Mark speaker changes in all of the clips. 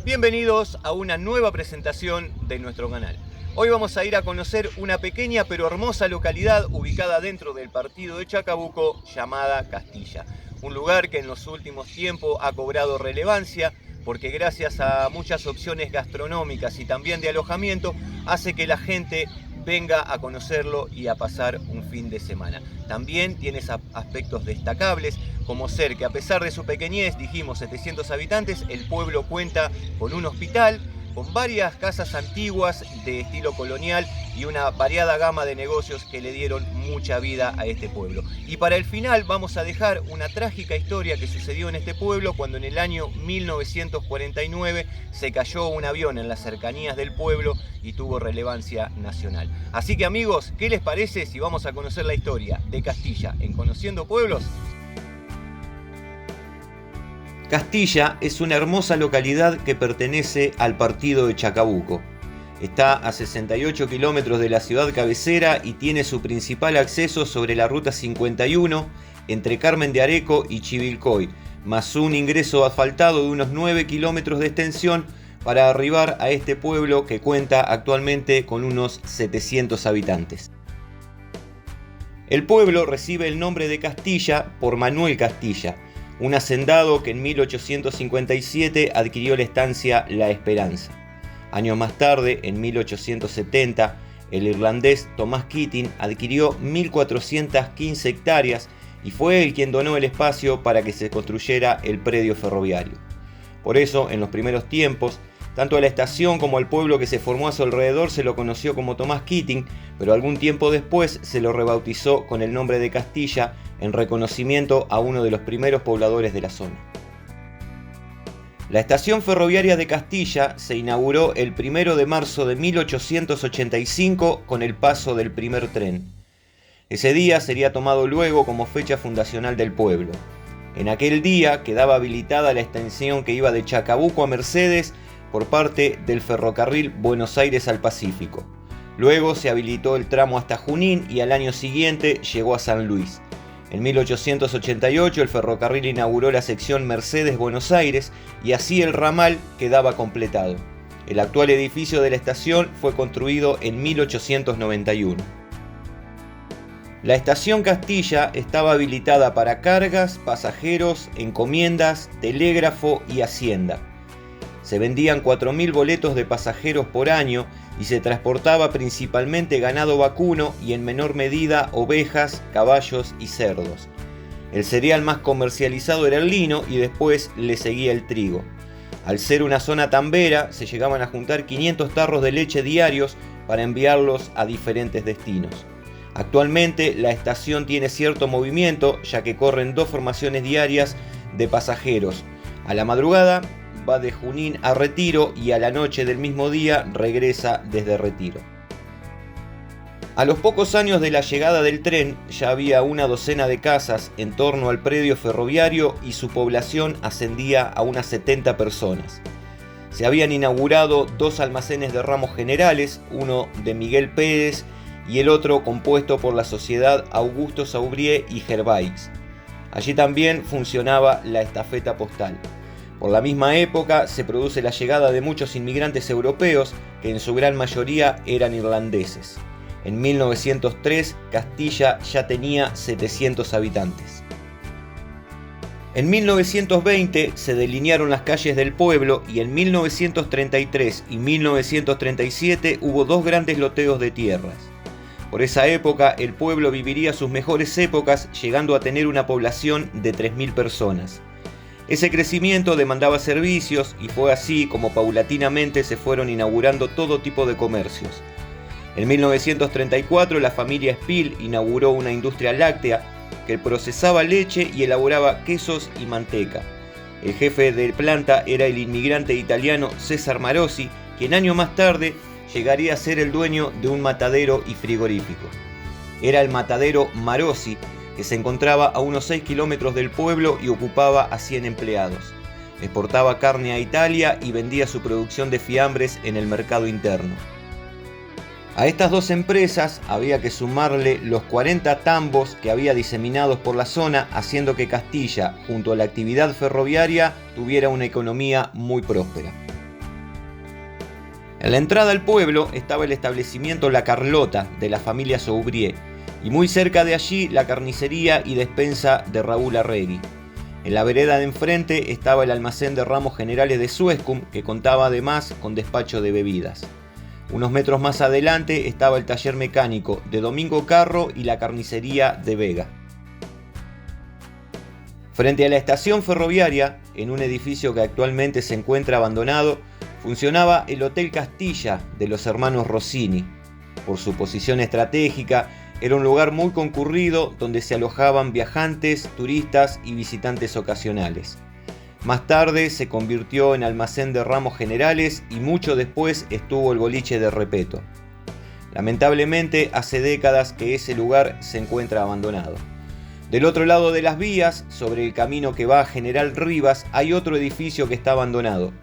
Speaker 1: Bienvenidos a una nueva presentación de nuestro canal. Hoy vamos a ir a conocer una pequeña pero hermosa localidad ubicada dentro del partido de Chacabuco llamada Castilla. Un lugar que en los últimos tiempos ha cobrado relevancia porque gracias a muchas opciones gastronómicas y también de alojamiento hace que la gente venga a conocerlo y a pasar un fin de semana. También tiene aspectos destacables, como ser que a pesar de su pequeñez, dijimos 700 habitantes, el pueblo cuenta con un hospital, con varias casas antiguas de estilo colonial y una variada gama de negocios que le dieron mucha vida a este pueblo. Y para el final vamos a dejar una trágica historia que sucedió en este pueblo cuando en el año 1949 se cayó un avión en las cercanías del pueblo y tuvo relevancia nacional. Así que amigos, ¿qué les parece si vamos a conocer la historia de Castilla en Conociendo Pueblos? Castilla es una hermosa localidad que pertenece al partido de Chacabuco. Está a 68 kilómetros de la ciudad cabecera y tiene su principal acceso sobre la ruta 51 entre Carmen de Areco y Chivilcoy, más un ingreso asfaltado de unos 9 kilómetros de extensión para arribar a este pueblo que cuenta actualmente con unos 700 habitantes. El pueblo recibe el nombre de Castilla por Manuel Castilla, un hacendado que en 1857 adquirió la estancia La Esperanza. Años más tarde, en 1870, el irlandés Thomas Keating adquirió 1.415 hectáreas y fue él quien donó el espacio para que se construyera el predio ferroviario. Por eso, en los primeros tiempos, tanto a la estación como al pueblo que se formó a su alrededor se lo conoció como Thomas Keating, pero algún tiempo después se lo rebautizó con el nombre de Castilla en reconocimiento a uno de los primeros pobladores de la zona. La estación ferroviaria de Castilla se inauguró el 1 de marzo de 1885 con el paso del primer tren. Ese día sería tomado luego como fecha fundacional del pueblo. En aquel día quedaba habilitada la extensión que iba de Chacabuco a Mercedes por parte del ferrocarril Buenos Aires al Pacífico. Luego se habilitó el tramo hasta Junín y al año siguiente llegó a San Luis. En 1888 el ferrocarril inauguró la sección Mercedes-Buenos Aires y así el ramal quedaba completado. El actual edificio de la estación fue construido en 1891. La estación Castilla estaba habilitada para cargas, pasajeros, encomiendas, telégrafo y hacienda. Se vendían 4.000 boletos de pasajeros por año y se transportaba principalmente ganado vacuno y en menor medida ovejas, caballos y cerdos. El cereal más comercializado era el lino y después le seguía el trigo. Al ser una zona tambera, se llegaban a juntar 500 tarros de leche diarios para enviarlos a diferentes destinos. Actualmente la estación tiene cierto movimiento ya que corren 2 formaciones diarias de pasajeros. A la madrugada va de Junín a Retiro y a la noche del mismo día regresa desde Retiro. A los pocos años de la llegada del tren ya había una docena de casas en torno al predio ferroviario y su población ascendía a unas 70 personas. Se habían inaugurado 2 almacenes de ramos generales, uno de Miguel Pérez y el otro compuesto por la sociedad Augusto Saubrié y Gervais. Allí también funcionaba la estafeta postal. Por la misma época se produce la llegada de muchos inmigrantes europeos que en su gran mayoría eran irlandeses. En 1903 Castilla ya tenía 700 habitantes. En 1920 se delinearon las calles del pueblo y en 1933 y 1937 hubo 2 grandes loteos de tierras. Por esa época el pueblo viviría sus mejores épocas llegando a tener una población de 3.000 personas. Ese crecimiento demandaba servicios y fue así como paulatinamente se fueron inaugurando todo tipo de comercios. En 1934 la familia Spill inauguró una industria láctea que procesaba leche y elaboraba quesos y manteca. El jefe de planta era el inmigrante italiano César Marosi, quien años más tarde llegaría a ser el dueño de un matadero y frigorífico. Era el matadero Marosi, que se encontraba a unos 6 kilómetros del pueblo y ocupaba a 100 empleados. Exportaba carne a Italia y vendía su producción de fiambres en el mercado interno. A estas 2 empresas había que sumarle los 40 tambos que había diseminados por la zona, haciendo que Castilla, junto a la actividad ferroviaria, tuviera una economía muy próspera. En la entrada al pueblo estaba el establecimiento La Carlota de la familia Soubrier y muy cerca de allí la carnicería y despensa de Raúl Arregui. En la vereda de enfrente estaba el almacén de ramos generales de Suezcum, que contaba además con despacho de bebidas. Unos metros más adelante estaba el taller mecánico de Domingo Carro y la carnicería de Vega. Frente a la estación ferroviaria, en un edificio que actualmente se encuentra abandonado, funcionaba el Hotel Castilla de los hermanos Rossini. Por su posición estratégica, era un lugar muy concurrido donde se alojaban viajantes, turistas y visitantes ocasionales. Más tarde se convirtió en almacén de ramos generales y mucho después estuvo el boliche de Repeto. Lamentablemente, hace décadas que ese lugar se encuentra abandonado. Del otro lado de las vías, sobre el camino que va a General Rivas, hay otro edificio que está abandonado.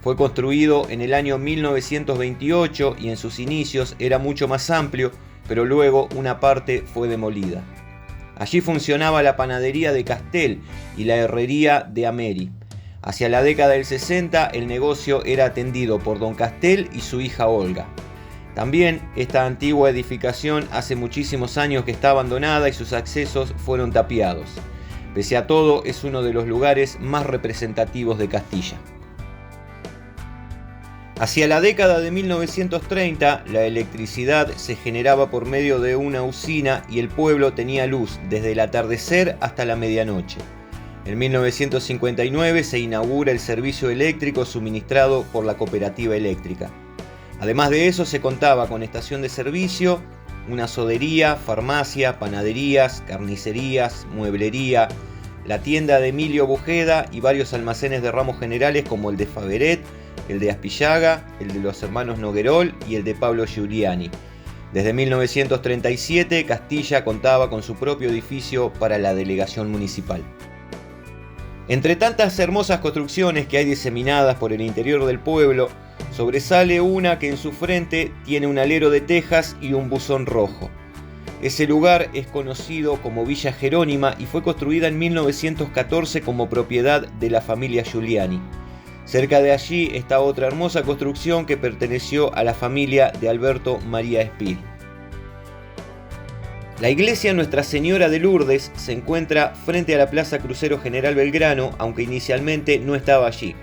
Speaker 1: Fue construido en el año 1928 y en sus inicios era mucho más amplio, pero luego una parte fue demolida. Allí funcionaba la panadería de Castel y la herrería de Ameri. Hacia la década del 60 el negocio era atendido por don Castel y su hija Olga. También esta antigua edificación hace muchísimos años que está abandonada y sus accesos fueron tapiados. Pese a todo, es uno de los lugares más representativos de Castilla. Hacia la década de 1930, la electricidad se generaba por medio de una usina y el pueblo tenía luz desde el atardecer hasta la medianoche. En 1959 se inaugura el servicio eléctrico suministrado por la cooperativa eléctrica. Además de eso, se contaba con estación de servicio, una sodería, farmacia, panaderías, carnicerías, mueblería, la tienda de Emilio Bujeda y varios almacenes de ramos generales como el de Faveret, el de Aspillaga, el de los hermanos Noguerol y el de Pablo Giuliani. Desde 1937, Castilla contaba con su propio edificio para la delegación municipal. Entre tantas hermosas construcciones que hay diseminadas por el interior del pueblo, sobresale una que en su frente tiene un alero de tejas y un buzón rojo. Ese lugar es conocido como Villa Jerónima y fue construida en 1914 como propiedad de la familia Giuliani. Cerca de allí está otra hermosa construcción que perteneció a la familia de Alberto María Espil. La iglesia Nuestra Señora de Lourdes se encuentra frente a la Plaza Crucero General Belgrano, aunque inicialmente no estaba allí.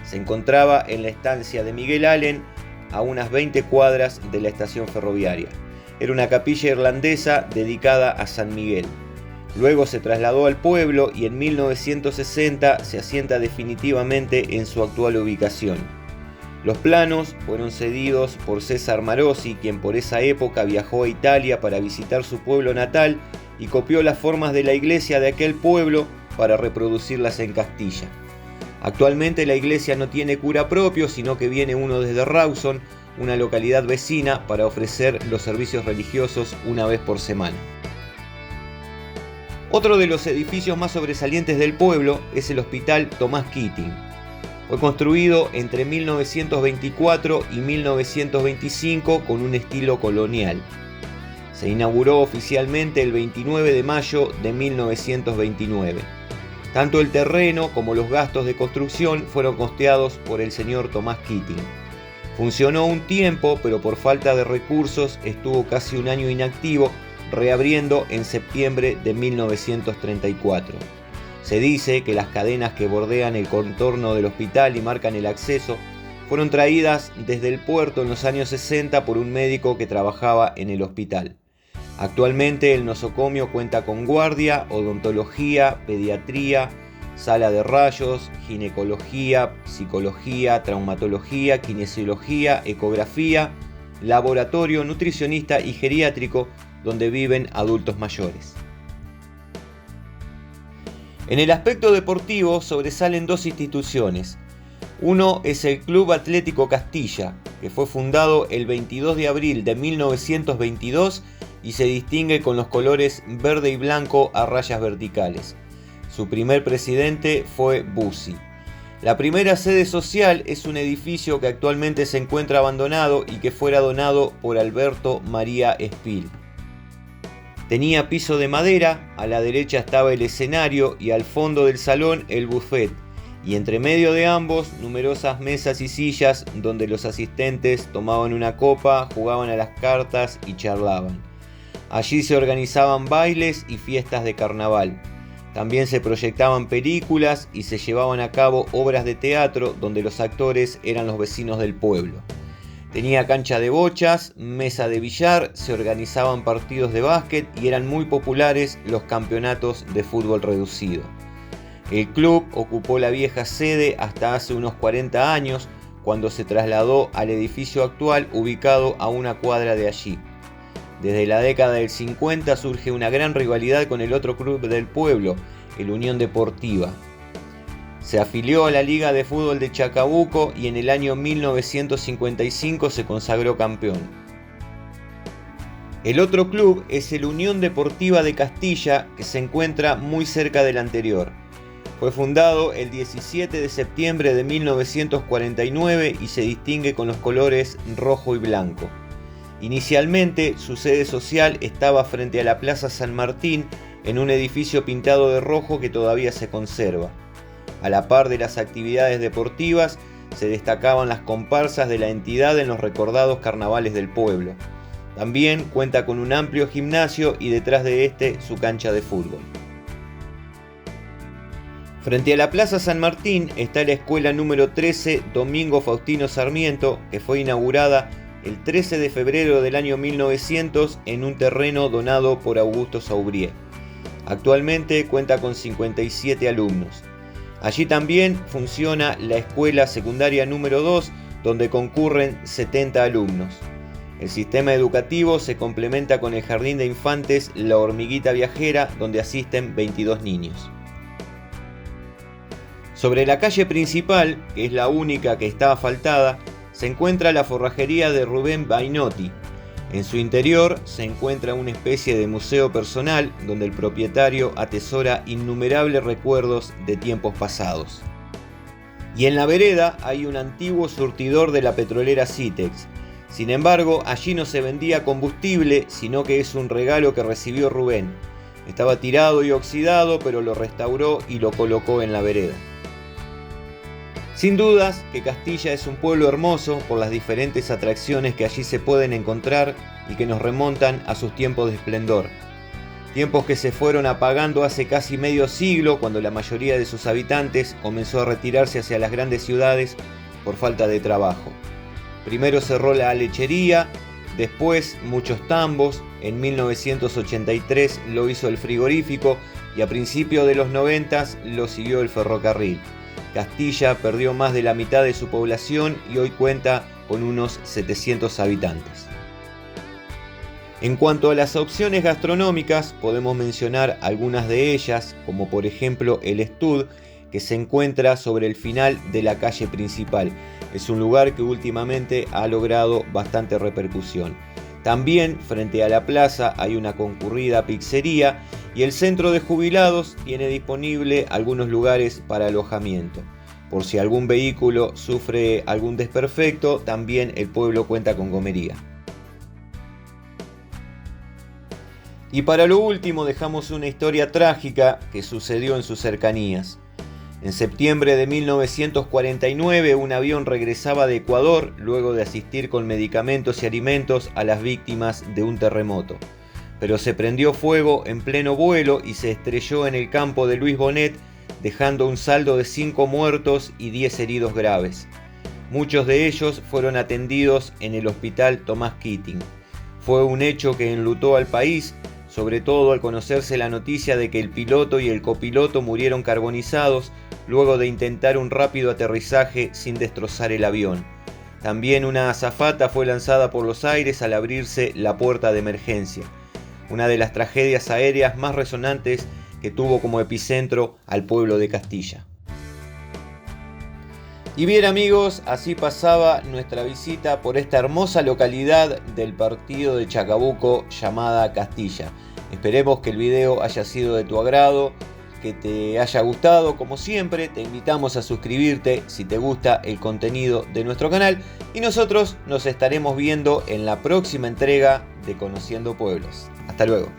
Speaker 1: Se encontraba en la estancia de Miguel Allen, a unas 20 cuadras de la estación ferroviaria. Era una capilla irlandesa dedicada a San Miguel. Luego se trasladó al pueblo y en 1960 se asienta definitivamente en su actual ubicación. Los planos fueron cedidos por César Marosi, quien por esa época viajó a Italia para visitar su pueblo natal y copió las formas de la iglesia de aquel pueblo para reproducirlas en Castilla. Actualmente la iglesia no tiene cura propio, sino que viene uno desde Rawson, una localidad vecina, para ofrecer los servicios religiosos una vez por semana. Otro de los edificios más sobresalientes del pueblo es el Hospital Tomás Keating. Fue construido entre 1924 y 1925 con un estilo colonial. Se inauguró oficialmente el 29 de mayo de 1929. Tanto el terreno como los gastos de construcción fueron costeados por el señor Tomás Keating. Funcionó un tiempo, pero por falta de recursos estuvo casi un año inactivo, reabriendo en septiembre de 1934. Se dice que las cadenas que bordean el contorno del hospital y marcan el acceso fueron traídas desde el puerto en los años 60 por un médico que trabajaba en el hospital. Actualmente el nosocomio cuenta con guardia, odontología, pediatría, sala de rayos, ginecología, psicología, traumatología, kinesiología, ecografía, laboratorio, nutricionista y geriátrico, donde viven adultos mayores. En el aspecto deportivo sobresalen dos instituciones. Uno es el Club Atlético Castilla, que fue fundado el 22 de abril de 1922 y se distingue con los colores verde y blanco a rayas verticales. Su primer presidente fue Bussi. La primera sede social es un edificio que actualmente se encuentra abandonado y que fuera donado por Alberto María Espil. Tenía piso de madera, a la derecha estaba el escenario y al fondo del salón el buffet, y entre medio de ambos numerosas mesas y sillas donde los asistentes tomaban una copa, jugaban a las cartas y charlaban. Allí se organizaban bailes y fiestas de carnaval. También se proyectaban películas y se llevaban a cabo obras de teatro donde los actores eran los vecinos del pueblo. Tenía cancha de bochas, mesa de billar, se organizaban partidos de básquet y eran muy populares los campeonatos de fútbol reducido. El club ocupó la vieja sede hasta hace unos 40 años, cuando se trasladó al edificio actual ubicado a una cuadra de allí. Desde la década del 50 surge una gran rivalidad con el otro club del pueblo, el Unión Deportiva. Se afilió a la Liga de Fútbol de Chacabuco y en el año 1955 se consagró campeón. El otro club es el Unión Deportiva de Castilla, que se encuentra muy cerca del anterior. Fue fundado el 17 de septiembre de 1949 y se distingue con los colores rojo y blanco. Inicialmente, su sede social estaba frente a la Plaza San Martín, en un edificio pintado de rojo que todavía se conserva. A la par de las actividades deportivas, se destacaban las comparsas de la entidad en los recordados carnavales del pueblo. También cuenta con un amplio gimnasio y detrás de este su cancha de fútbol. Frente a la Plaza San Martín está la escuela número 13 Domingo Faustino Sarmiento, que fue inaugurada el 13 de febrero del año 1900 en un terreno donado por Augusto Saubrié. Actualmente cuenta con 57 alumnos. Allí también funciona la escuela secundaria número 2, donde concurren 70 alumnos. El sistema educativo se complementa con el jardín de infantes La Hormiguita Viajera, donde asisten 22 niños. Sobre la calle principal, que es la única que está asfaltada, se encuentra la forrajería de Rubén Bainotti. En su interior se encuentra una especie de museo personal donde el propietario atesora innumerables recuerdos de tiempos pasados. Y en la vereda hay un antiguo surtidor de la petrolera Citex. Sin embargo, allí no se vendía combustible, sino que es un regalo que recibió Rubén. Estaba tirado y oxidado, pero lo restauró y lo colocó en la vereda. Sin dudas que Castilla es un pueblo hermoso por las diferentes atracciones que allí se pueden encontrar y que nos remontan a sus tiempos de esplendor. Tiempos que se fueron apagando hace casi medio siglo, cuando la mayoría de sus habitantes comenzó a retirarse hacia las grandes ciudades por falta de trabajo. Primero cerró la lechería, después muchos tambos, en 1983 lo hizo el frigorífico y a principios de los 90 lo siguió el ferrocarril. Castilla perdió más de la mitad de su población y hoy cuenta con unos 700 habitantes. En cuanto a las opciones gastronómicas, podemos mencionar algunas de ellas, como por ejemplo el Estud, que se encuentra sobre el final de la calle principal. Es un lugar que últimamente ha logrado bastante repercusión. También frente a la plaza hay una concurrida pizzería y el centro de jubilados tiene disponible algunos lugares para alojamiento. Por si algún vehículo sufre algún desperfecto, también el pueblo cuenta con gomería. Y para lo último dejamos una historia trágica que sucedió en sus cercanías. En septiembre de 1949 un avión regresaba de Ecuador luego de asistir con medicamentos y alimentos a las víctimas de un terremoto. Pero se prendió fuego en pleno vuelo y se estrelló en el campo de Luis Bonet, dejando un saldo de 5 muertos y 10 heridos graves. Muchos de ellos fueron atendidos en el hospital Tomás Keating. Fue un hecho que enlutó al país, sobre todo al conocerse la noticia de que el piloto y el copiloto murieron carbonizados luego de intentar un rápido aterrizaje sin destrozar el avión. También una azafata fue lanzada por los aires al abrirse la puerta de emergencia. Una de las tragedias aéreas más resonantes que tuvo como epicentro al pueblo de Castilla. Y bien amigos, así pasaba nuestra visita por esta hermosa localidad del partido de Chacabuco llamada Castilla. Esperemos que el video haya sido de tu agrado, que te haya gustado. Como siempre, te invitamos a suscribirte si te gusta el contenido de nuestro canal y nosotros nos estaremos viendo en la próxima entrega de Conociendo Pueblos. Hasta luego.